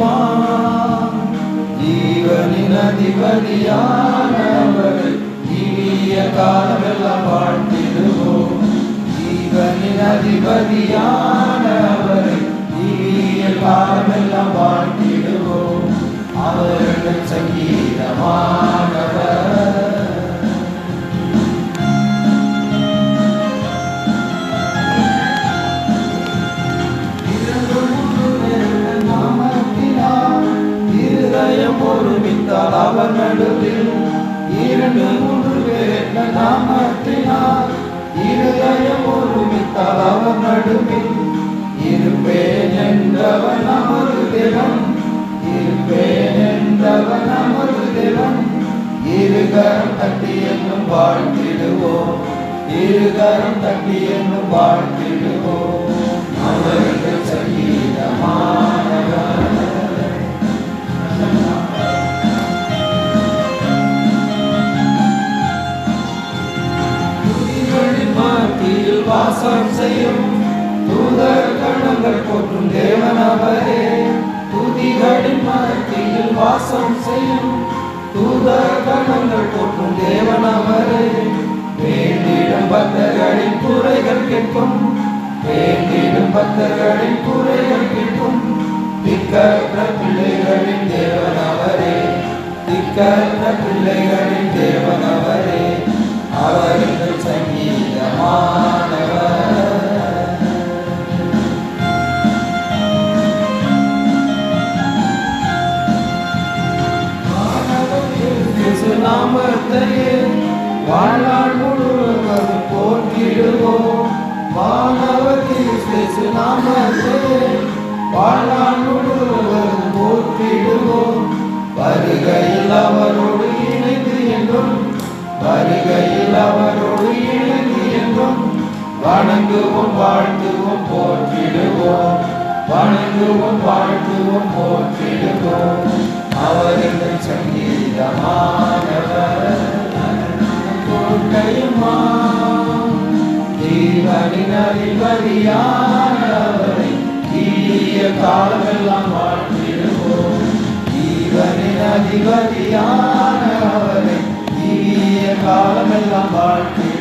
துதிகளையுமா ஜீவனின் அதிபதியானவரை இனிய காலமெல்லாம் வாழ்த்திடுவோம். ஜீவனின் அதிபதியானவரை இனிய காலமெல்லாம் வாழ்த்திடுவோம். அவர்கள் சங்கீதமானவர். ஒருமித்தால் அவர் நடுவில் 2-3 பேர் நாமத்தினால் இருதயம் ஒருமித்தால் அவர் நடுவில் இருப்பேன் என்றவன் நமது தேவன். இருப்பேன் என்றவன் நமது தேவன். இருகரம் தட்டி என்னும் வாழ்த்திடுவோம். இருகரம் தட்டி என்னும் வாழ்த்திடுவோம். அவர்கள் சங்கீதமானவர். மத்தியில் வாசம் செய்யும் தூதர் கணங்கள் போற்றும் தேவன் அவரே. துதிகளின் மத்தியில் வாசம் செய்யும் தூதர் கணங்கள் போற்றும் தேவன் அவரே. வேண்டிடும் பக்தர்களின் குறைகள் கேட்கும். வேண்டிடும் பக்தர்களின் குறைகள் கேட்கும். திக்கற்ற பிள்ளைகளின் தேவன் அவரே. திக்கற்ற பிள்ளைகளின் தேவன் அவரே. அவர்கள் சங்கீதமானவர். நாமத்தையே வாழ்நாள் முழுவதும் போற்றிடுவோம். வானவர் கிறிஸ்து நாமத்தையே வாழ்நாள் முழுவதும் போற்றிடுவோம். வருகையில் அவரோடு இணைந்து என்றும் வருகையில் அவரோடு இணைந்து என்றும் வணங்குவோம் வாழ்த்துவோம் போற்றிடுவோம். வணங்குவோம் வாழ்த்துவோம் போற்றிடுவோம். அவர்கள் சங்கீதமானவர். கோட்டையுமா ஜீவனின் அதிபதியானவரை தீய காலமெல்லாம் வாழ்த்திடுவோம். ஜீவனின் அதிபதியானவரை காலமெல்லாம் வாழ்க்கை